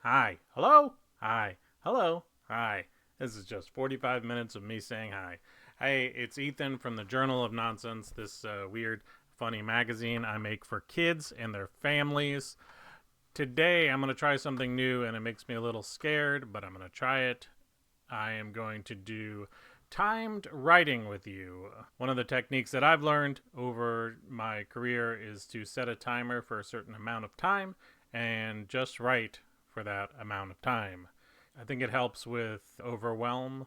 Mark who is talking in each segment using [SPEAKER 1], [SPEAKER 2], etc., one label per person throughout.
[SPEAKER 1] Hi. Hello? Hi. Hello? Hi. This is just 45 minutes of me saying hi. Hey, it's Ethan from the Journal of Nonsense, this weird, funny magazine I make for kids and their families. Today, I'm going to try something new, and it makes me a little scared, but I'm going to try it. I am going to do timed writing with you. One of the techniques that I've learned over my career is to set a timer for a certain amount of time and just write for that amount of time. I think it helps with overwhelm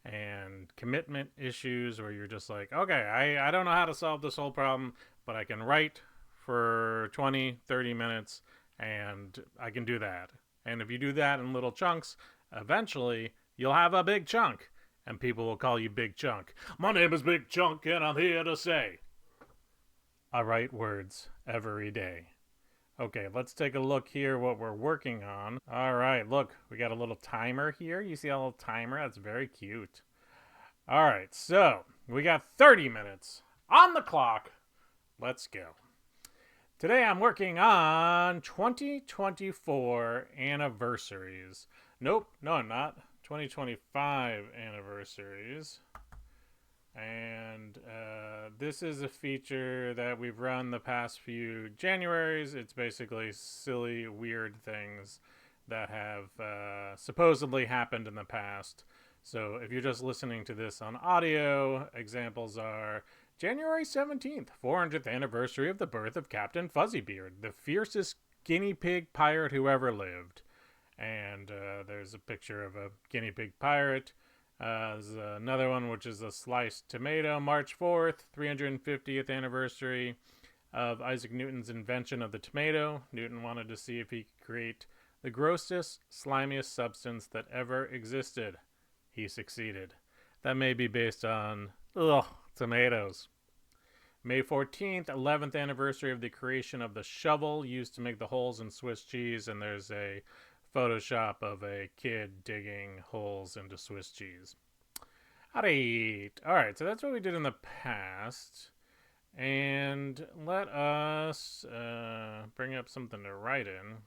[SPEAKER 1] and commitment issues where you're just like, okay, I don't know how to solve this whole problem, but I can write for 20, 30 minutes and I can do that. And if you do that in little chunks, eventually you'll have a big chunk and people will call you Big Chunk. My name is Big Chunk and I'm here to say I write words every day. Okay, let's take a look here what we're working on. All right, look, we got a little timer here. You see a little timer? That's very cute. All right, so we got 30 minutes on the clock. Let's go. Today I'm working on 2024 anniversaries. Nope, no, I'm not. 2025 anniversaries. And this is a feature that we've run the past few Januaries. It's basically silly, weird things that have supposedly happened in the past. So if you're just listening to this on audio, examples are January 17th, 400th anniversary of the birth of Captain Fuzzybeard, the fiercest guinea pig pirate who ever lived. And there's a picture of a guinea pig pirate. There's another one, which is a sliced tomato. March 4th, 350th anniversary of Isaac Newton's invention of the tomato. Newton wanted to see if he could create the grossest, slimiest substance that ever existed. He succeeded. That may be based on, tomatoes. May 14th, 11th anniversary of the creation of the shovel used to make the holes in Swiss cheese, and there's a Photoshop of a kid digging holes into Swiss cheese. Alright, so that's what we did in the past. And let us bring up something to write in.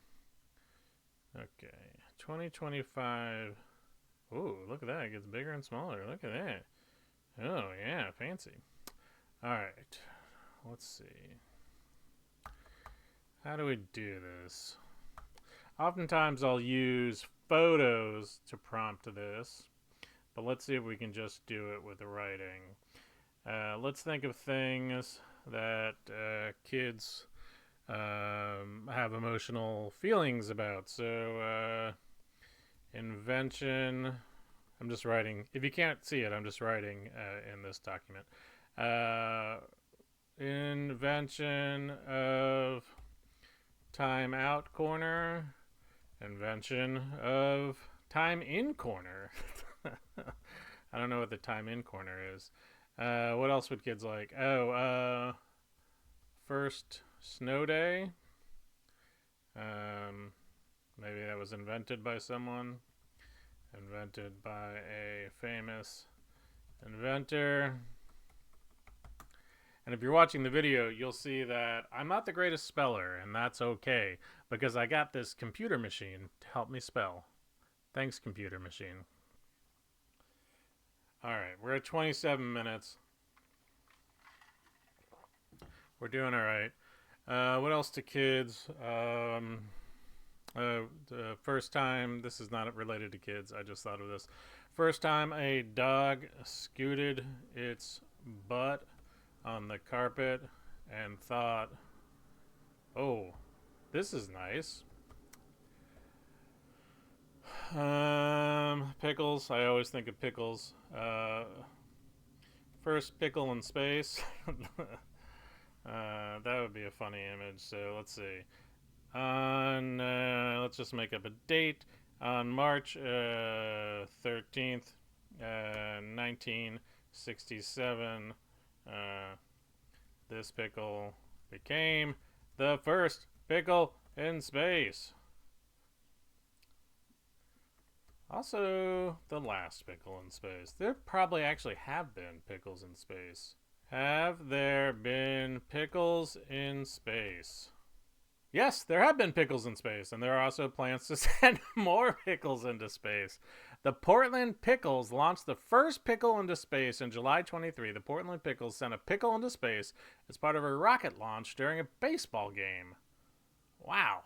[SPEAKER 1] Okay, 2025. Ooh, look at that. It gets bigger and smaller. Look at that. Oh, yeah, fancy. Alright, let's see. How do we do this? Oftentimes I'll use photos to prompt this, but let's see if we can just do it with the writing. Let's think of things that kids have emotional feelings about. So, invention. I'm just writing. If you can't see it, I'm just writing in this document. Invention of time out corner. Invention of time in corner. I don't know what the time in corner is. What else would kids like? First snow day. Maybe that was invented by someone. Invented by a famous inventor. And if you're watching the video, you'll see that I'm not the greatest speller, and that's okay, because I got this computer machine to help me spell. Thanks, computer machine. Alright, we're at 27 minutes. We're doing alright. What else to kids? The first time, this is not related to kids, I just thought of this. First time a dog scooted its butt on the carpet and thought, oh, this is nice. Pickles. I always think of Pickles. First pickle in space. That would be a funny image. So let's see. On let's just make up a date. On March 13th, 1967, this pickle became the first pickle in space. Also, the last pickle in space. There probably actually have been pickles in space. Have there been pickles in space? Yes, there have been pickles in space, and there are also plans to send more pickles into space. The Portland Pickles launched the first pickle into space in July 23. The Portland Pickles sent a pickle into space as part of a rocket launch during a baseball game. Wow.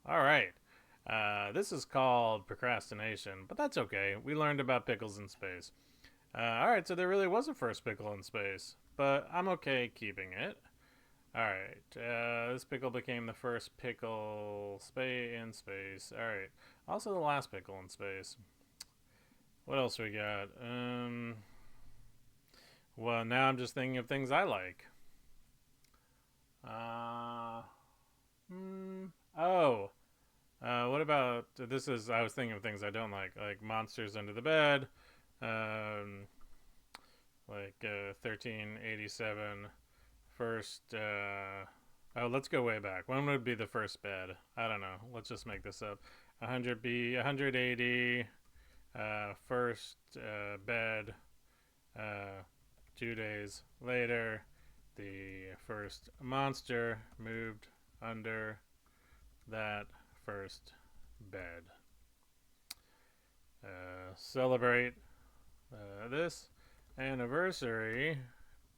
[SPEAKER 1] All right. This is called procrastination, but that's okay. We learned about pickles in space. All right, so there really was a first pickle in space, but I'm okay keeping it. All right, this pickle became the first pickle in space. All right, also the last pickle in space. What else we got? Well, now I'm just thinking of things I like. Uh, hmm. Oh, what about this? Is I was thinking of things I don't like monsters under the bed, um, 1387. First, oh, let's go way back. When would be the first bed? I don't know. Let's just make this up. 100B, 180. First bed. Uh, 2 days later, the first monster moved under that first bed. Celebrate this anniversary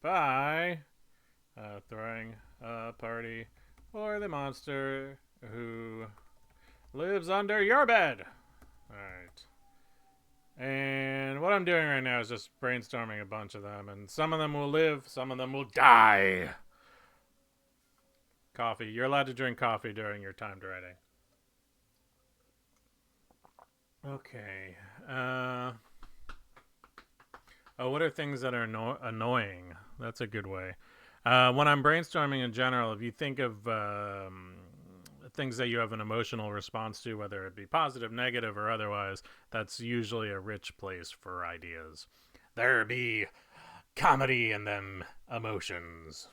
[SPEAKER 1] by throwing a party for the monster who lives under your bed. All right. And what I'm doing right now is just brainstorming a bunch of them, and some of them will live, some of them will die. Coffee. You're allowed to drink coffee during your timed writing. Okay. Oh, what are things that are annoying? That's a good way. When I'm brainstorming in general, if you think of things that you have an emotional response to, whether it be positive, negative, or otherwise, that's usually a rich place for ideas. There be comedy in them emotions.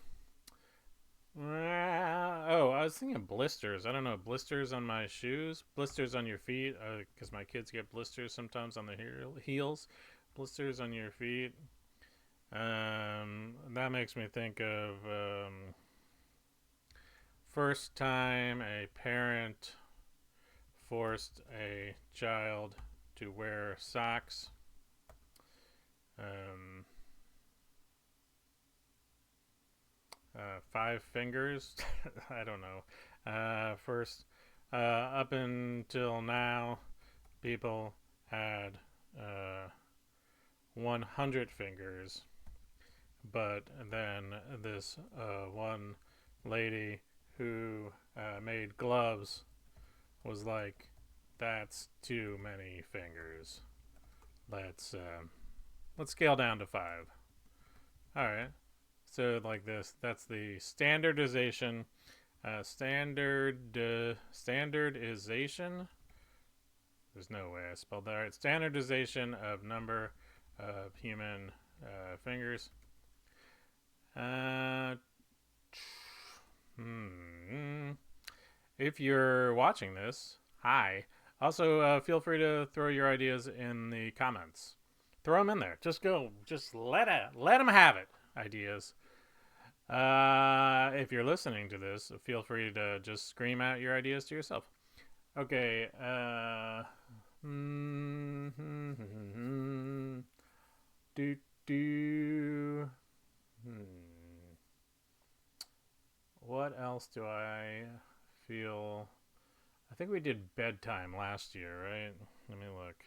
[SPEAKER 1] Oh, I was thinking blisters. I don't know, blisters on my shoes, blisters on your feet, because my kids get blisters sometimes on their heels. Blisters on your feet. That makes me think of first time a parent forced a child to wear socks. Um, 5 fingers. I don't know. First, up until now, people had 100 fingers, but then this one lady who made gloves was like, "That's too many fingers. Let's scale down to 5." All right. So like this, that's the standardization. Standardization. There's no way I spelled that right. Standardization of number of human fingers. Uh, If you're watching this, hi. Also, feel free to throw your ideas in the comments. Throw them in there. Just let them have it. Ideas. If you're listening to this, feel free to just scream out your ideas to yourself. Okay. Do do. What else do I feel? I think we did bedtime last year, right? Let me look.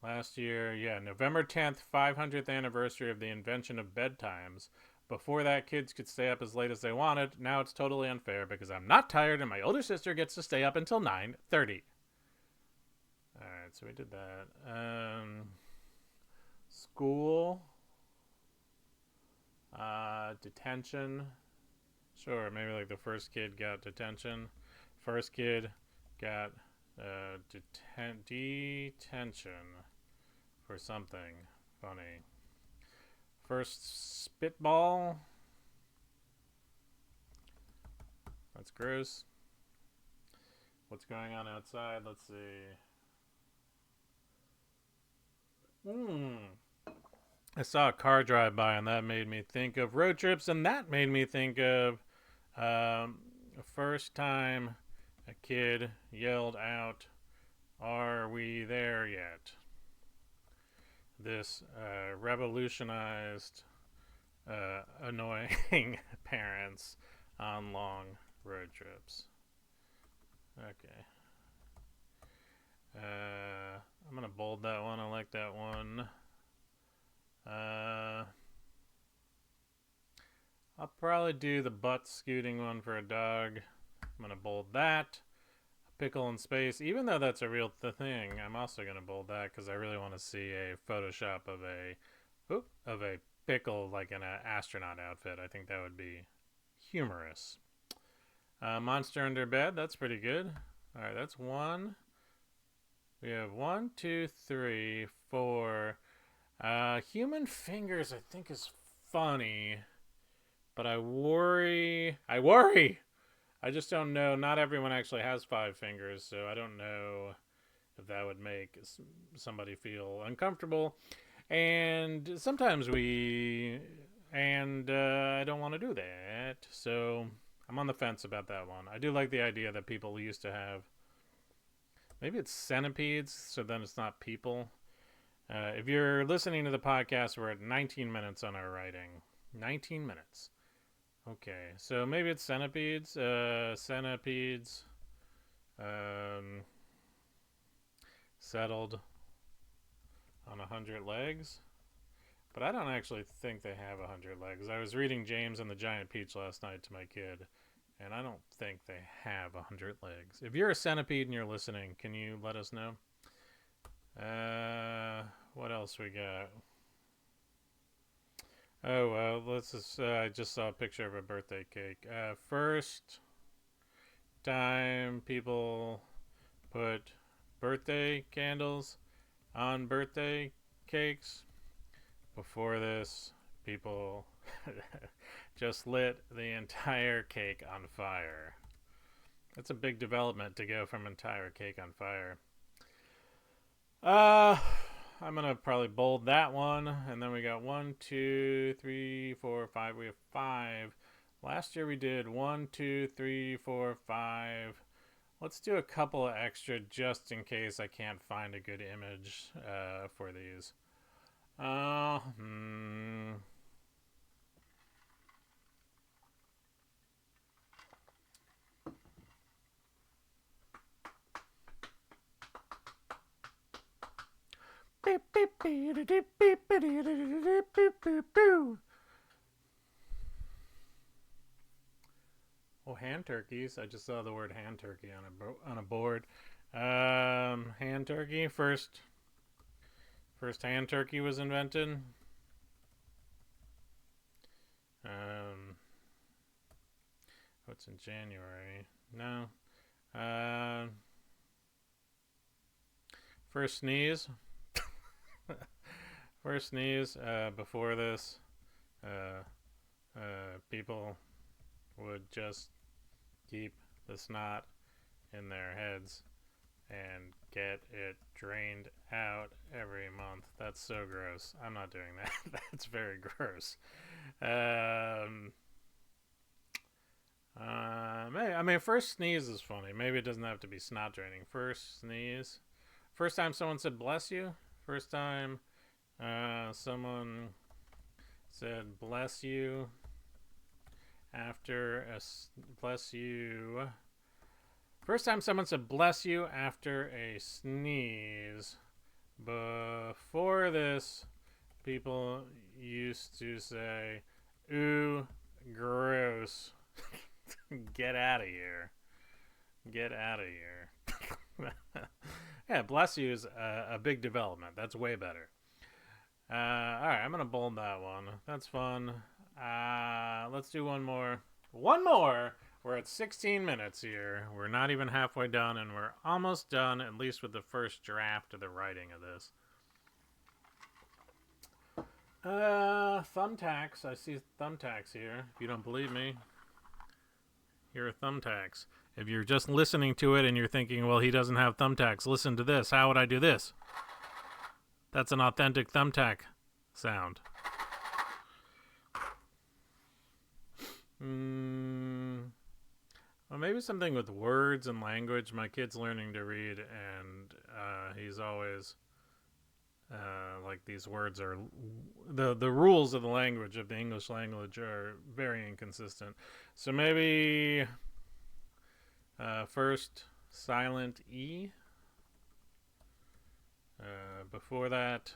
[SPEAKER 1] Last year, yeah, November 10th, 500th anniversary of the invention of bedtimes. Before that, kids could stay up as late as they wanted. Now it's totally unfair because I'm not tired and my older sister gets to stay up until 9:30. All right, so we did that. School. Detention. Sure, maybe like the first kid got detention. First kid got detention for something funny. First spitball. That's gross. What's going on outside? Let's see. I saw a car drive by, and that made me think of road trips, and that made me think of The first time a kid yelled out, "Are we there yet?" This revolutionized annoying parents on long road trips. Okay. I'm going to bold that one. I like that one. I'll probably do the butt scooting one for a dog. I'm going to bold that. A pickle in space. Even though that's a real thing, I'm also going to bold that because I really want to see a Photoshop of a pickle like in an astronaut outfit. I think that would be humorous. Monster under bed. That's pretty good. All right, that's one. We have 1, 2, 3, 4. Human fingers, I think, is funny, but I worry. I just don't know. Not everyone actually has 5 fingers, so I don't know if that would make somebody feel uncomfortable. And sometimes I don't want to do that, so I'm on the fence about that one. I do like the idea that people used to have. Maybe it's centipedes, so then it's not people. If you're listening to the podcast, we're at 19 minutes on our writing. 19 minutes. Okay, so maybe it's centipedes. Centipedes settled on 100 legs. But I don't actually think they have 100 legs. I was reading James and the Giant Peach last night to my kid, and I don't think they have 100 legs. If you're a centipede and you're listening, can you let us know? What else we got? Oh, well, let's just, I just saw a picture of a birthday cake. First time people put birthday candles on birthday cakes. Before this, people just lit the entire cake on fire. That's a big development to go from entire cake on fire. I'm gonna probably bold that one, and then we got 1, 2, 3, 4, 5. We have 5. Last year we did 1, 2, 3, 4, 5. Let's do a couple of extra just in case I can't find a good image for these. Oh, hand turkeys. I just saw the word hand turkey on a board. Hand turkey. First hand turkey was invented. What's in January? No. First sneeze. First sneeze. Before this, people would just keep the snot in their heads and get it drained out every month. That's so gross. I'm not doing that. That's very gross. First sneeze is funny. Maybe it doesn't have to be snot draining. First sneeze. First time someone said bless you. First time someone said bless you after a bless you. First time someone said bless you after a sneeze. Before this, people used to say, ooh, gross. Get out of here. Get out of here. Yeah, bless you is a big development. That's way better. Alright, I'm going to bold that one. That's fun. Let's do one more. One more! We're at 16 minutes here. We're not even halfway done, and we're almost done, at least with the first draft of the writing of this. Thumbtacks. I see thumbtacks here. If you don't believe me, here are thumbtacks. If you're just listening to it and you're thinking, well, he doesn't have thumbtacks, listen to this. How would I do this? That's an authentic thumbtack sound. Well, maybe something with words and language. My kid's learning to read, and he's always like these words are the rules of the language of the English language are very inconsistent. So maybe first silent E. Before that,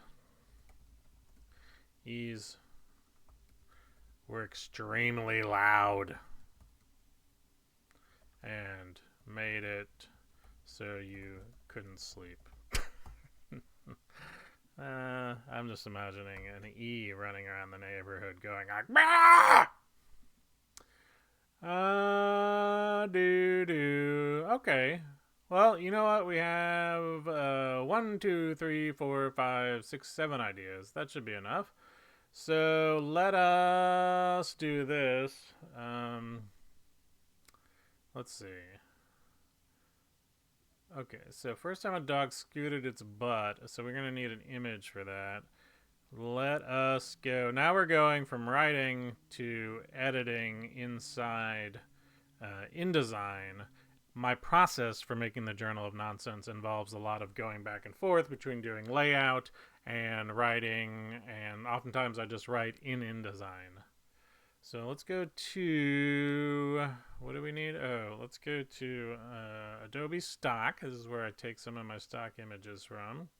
[SPEAKER 1] E's were extremely loud and made it so you couldn't sleep. I'm just imagining an E running around the neighborhood going like, bah! Okay. Well, you know what? We have 1, 2, 3, 4, 5, 6, 7 ideas. That should be enough. So let us do this. Let's see. Okay, so first time a dog scooted its butt, so we're going to need an image for that. Let us go. Now we're going from writing to editing inside InDesign. My process for making the Journal of Nonsense involves a lot of going back and forth between doing layout and writing, and oftentimes I just write in InDesign. So let's go to, what do we need? Oh, let's go to Adobe Stock. This is where I take some of my stock images from.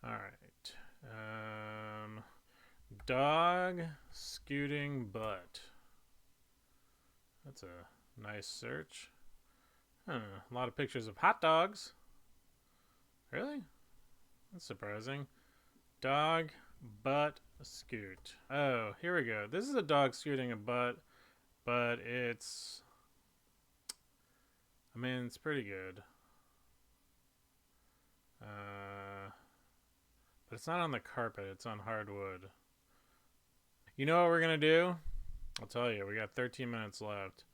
[SPEAKER 1] All right. Dog scooting butt. That's a nice search. A lot of pictures of hot dogs. Really? That's surprising. Dog butt scoot. Oh, here we go. This is a dog scooting a butt, but it's, I mean, it's pretty good. But it's not on the carpet, it's on hardwood. You know what we're gonna do? I'll tell you, we got 13 minutes left.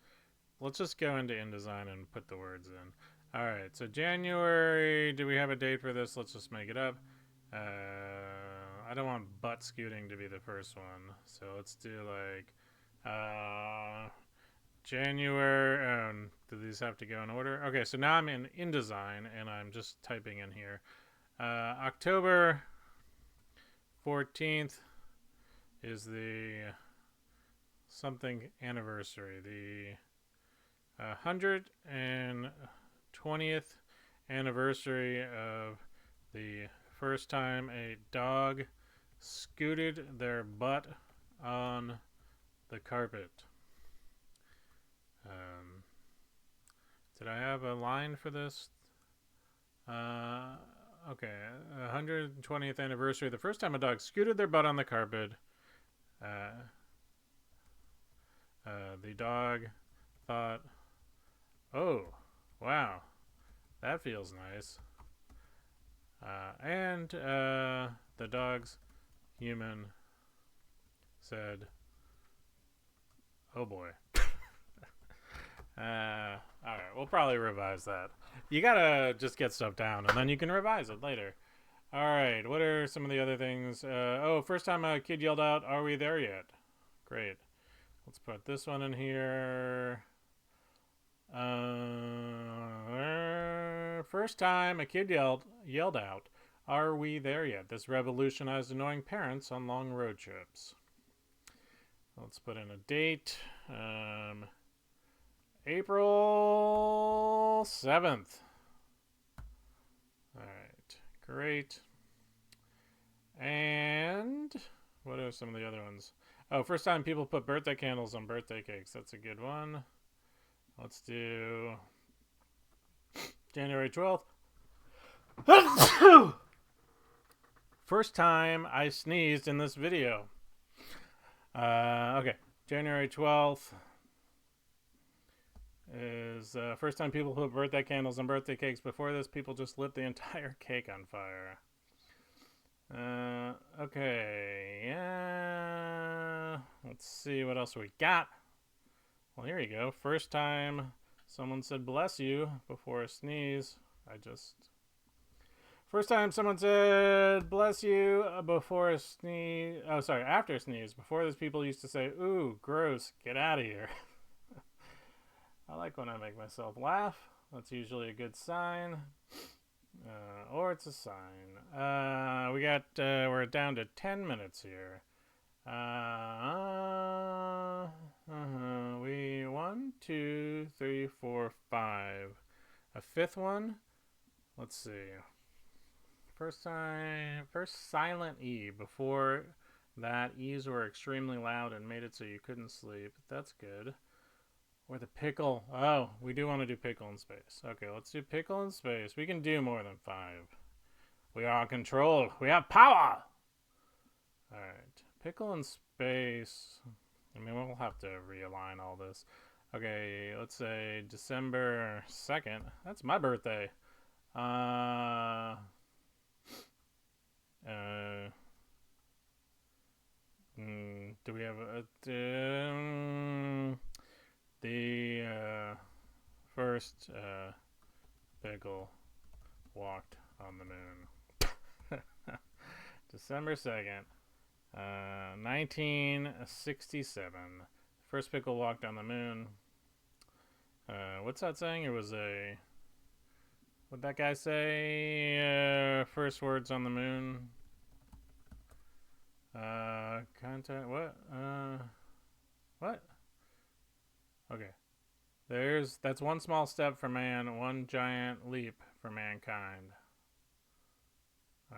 [SPEAKER 1] Let's just go into InDesign and put the words in. Alright, so January, do we have a date for this? Let's just make it up. I don't want butt scooting to be the first one, so let's do like January. Do these have to go in order? Okay, so now I'm in InDesign and I'm just typing in here. October 14th is the something anniversary, the 120th anniversary of the first time a dog scooted their butt on the carpet. Did I have a line for this? Okay, 120th anniversary. The first time a dog scooted their butt on the carpet. The dog thought, "Oh, wow, that feels nice." And the dog's human said, "Oh boy." Alright, we'll probably revise that. You gotta just get stuff down, and then you can revise it later. Alright, what are some of the other things? First time a kid yelled out, "Are we there yet?" Great. Let's put this one in here. First time a kid yelled out, "Are we there yet?" This revolutionized annoying parents on long road trips. Let's put in a date. April 7th. Alright, great. And what are some of the other ones? Oh, first time people put birthday candles on birthday cakes. That's a good one. Let's do January 12th. First time I sneezed in this video. Okay, January 12th is first time people put birthday candles on birthday cakes. Before this, people just lit the entire cake on fire. Okay, yeah. Let's see what else we got. Well, here you go. First time someone said "bless you" before a sneeze. First time someone said "bless you" before a sneeze. Oh, sorry, after a sneeze. Before this, people used to say, "Ooh, gross, get out of here." I like when I make myself laugh. That's usually a good sign. Or it's a sign. We're down to 10 minutes here. One, two, three, four, five. A fifth one. Let's see. First silent E. Before that, E's were extremely loud and made it so you couldn't sleep. That's good. Or the pickle. Oh, we do want to do pickle in space. Okay, let's do pickle in space. We can do more than 5. We are in control. We have power. Alright. Pickle in space. I mean, we'll have to realign all this. Okay, let's say December 2nd. That's my birthday. Do we have the first pickle walked on the moon? December 2nd, 1967. First pickle walked on the moon. What's that saying? It was a... What'd that guy say? First words on the moon. Content... What? What? Okay. That's one small step for man, one giant leap for mankind.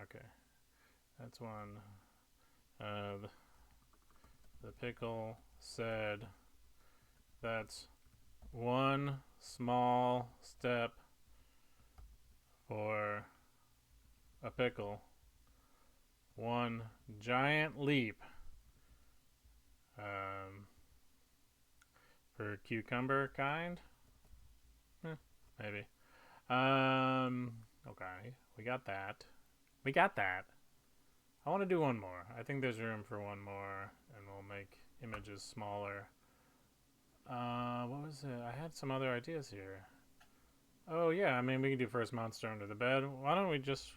[SPEAKER 1] Okay. That's one. The pickle said that's one small step for a pickle, one giant leap for cucumber kind. Maybe. Okay, we got that. I want to do one more. I think there's room for one more, and we'll make images smaller. What was it? I had some other ideas here. Oh, yeah, I mean, we can do first monster under the bed. Why don't we just...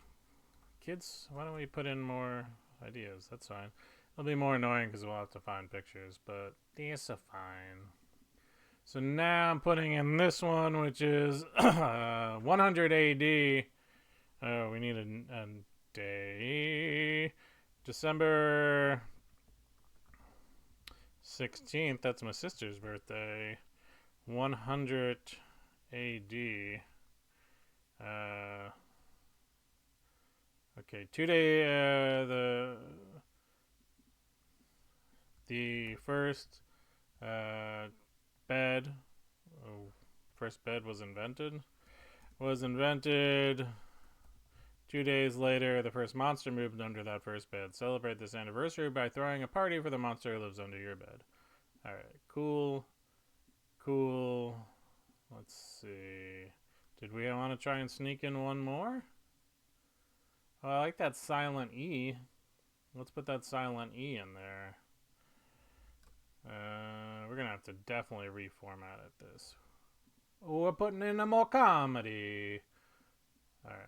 [SPEAKER 1] Kids, why don't we put in more ideas? That's fine. It'll be more annoying because we'll have to find pictures, but these are fine. So now I'm putting in this one, which is 100 AD. Oh, we need a day. December 16th. That's my sister's birthday. 100 AD. Okay, 2 day. The first bed. First bed was invented. 2 days later, the first monster moved under that first bed. Celebrate this anniversary by throwing a party for the monster who lives under your bed. Alright, cool. Let's see. Did we want to try and sneak in one more? Oh, I like that silent E. Let's put that silent E in there. We're going to have to definitely reformat this. We're putting in a more comedy. Alright.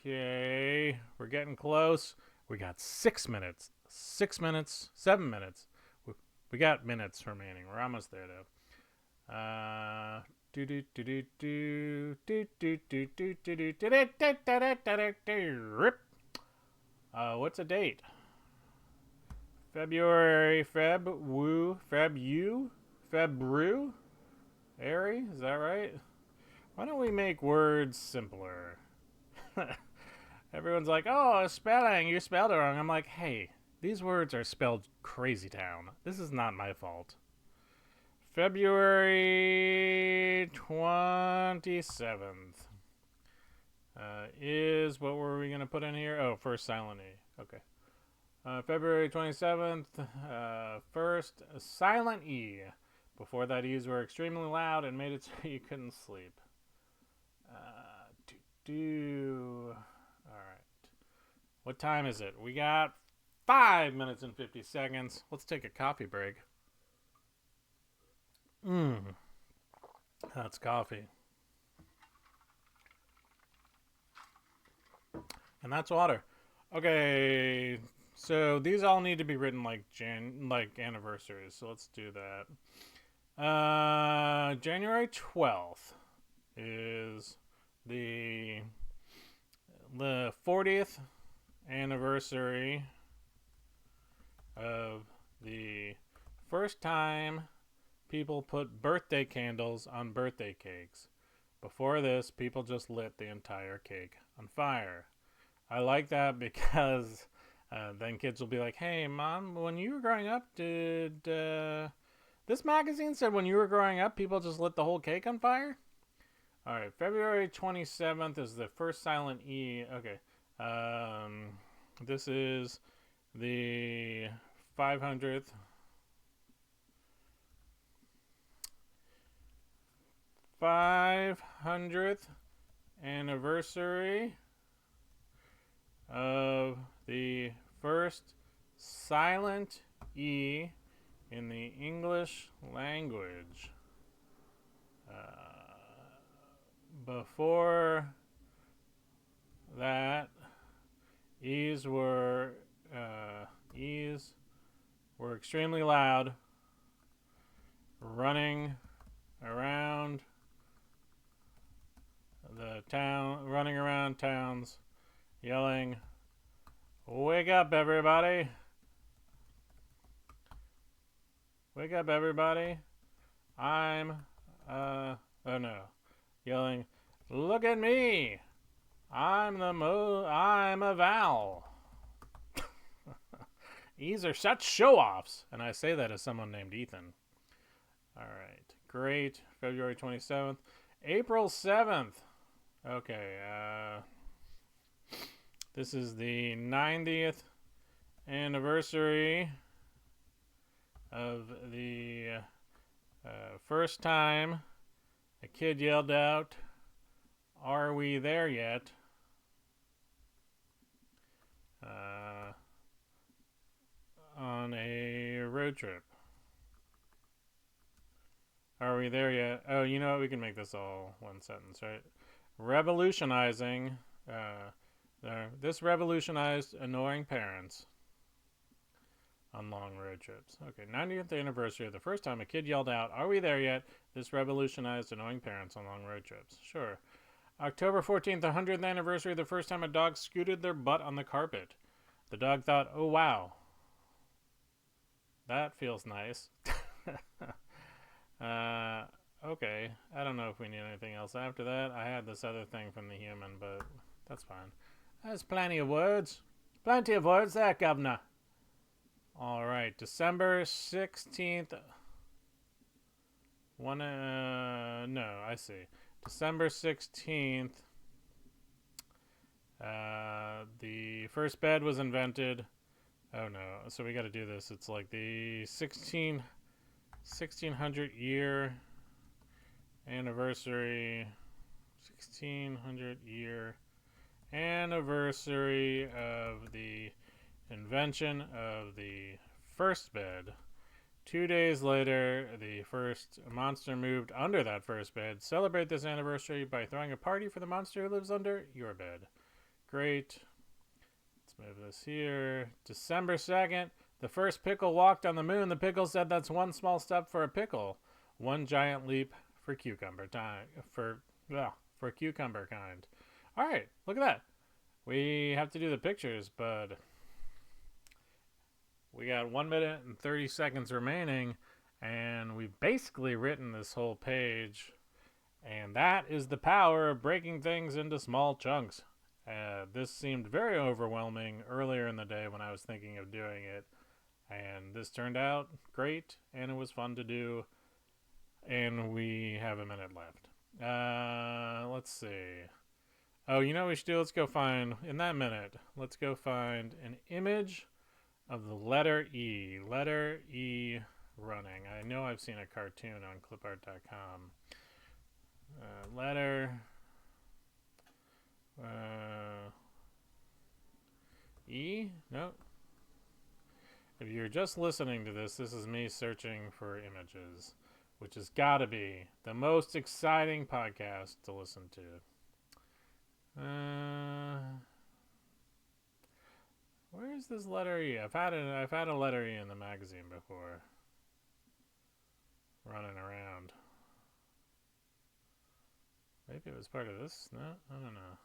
[SPEAKER 1] Okay. We're getting close. We got 6 minutes. 6 minutes. 7 minutes. We got minutes remaining. We're almost there, though. What's a date? February, February? Airy? Is that right? Why don't we make words simpler? Everyone's like, oh, spelling, you spelled it wrong. I'm like, hey, these words are spelled crazy town. This is not my fault. February 27th is, what were we going to put in here? Oh, first silent E. Okay. February 27th, first silent E. Before that, E's were extremely loud and made it so you couldn't sleep. Alright. What time is it? We got 5 minutes and 50 seconds. Let's take a coffee break. That's coffee. And that's water. Okay. So these all need to be written like anniversaries. So let's do that. January 12th is the the 40th anniversary of the first time people put birthday candles on birthday cakes. Before this, people just lit the entire cake on fire. I like that because then kids will be like, "Hey, mom, when you were growing up, did this magazine said when you were growing up, people just lit the whole cake on fire?" All right, February 27th is the first silent E. Okay, this is the 500th 500th anniversary of the first silent E in the English language. Before that, E's were extremely loud, running around running around towns, yelling, "Wake up, everybody! Wake up, everybody! I'm oh no, yelling, look at me! I'm a Val." E's are such show-offs, and I say that as someone named Ethan. All right, great. February 27th, April 7th. Okay, this is the 90th anniversary of the first time a kid yelled out, "Are we there yet?" On a road trip. Are we there yet? Oh, you know what? We can make this all one sentence, right? Revolutionizing. This revolutionized annoying parents on long road trips. Okay, 90th anniversary of the first time a kid yelled out, "Are we there yet?" This revolutionized annoying parents on long road trips. Sure. October 14th, the 100th anniversary of the first time a dog scooted their butt on the carpet. The dog thought, "Oh, wow. That feels nice." Okay. I don't know if we need anything else after that. I had this other thing from the human, but that's fine. That's plenty of words. Plenty of words there, governor. All right. December 16th. No, I see. December 16th. The first bed was invented. Oh no, so we got to do this. It's like the 1600 year anniversary. 1600 year anniversary of the invention of the first bed. 2 days later, the first monster moved under that first bed. Celebrate this anniversary by throwing a party for the monster who lives under your bed. Great. Let's move this here. December 2nd, the first pickle walked on the moon. The pickle said, "That's one small step for a pickle, one giant leap for cucumber time." For cucumber kind. All right, look at that. We have to do the pictures, but we got 1 minute and 30 seconds remaining, and we've basically written this whole page. And that is the power of breaking things into small chunks. This seemed very overwhelming earlier in the day when I was thinking of doing it. And this turned out great, and it was fun to do. And we have a minute left. Let's see. Oh, you know what we should do? Let's go find, in that minute, let's go find an image of the letter E. Letter E running. I know I've seen a cartoon on clipart.com. Letter E? No. If you're just listening to this, this is me searching for images, which has got to be the most exciting podcast to listen to. Where is this letter E? I've had a letter E in the magazine before. Running around. Maybe it was part of this? No? I don't know.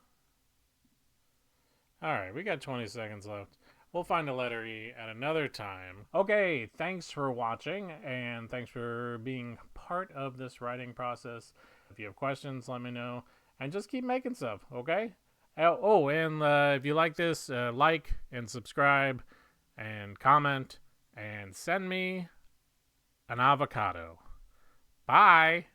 [SPEAKER 1] Alright, we got 20 seconds left. We'll find a letter E at another time. Okay, thanks for watching, and thanks for being part of this writing process. If you have questions, let me know. And just keep making stuff, okay? Oh, and if you like this, like and subscribe and comment and send me an avocado. Bye!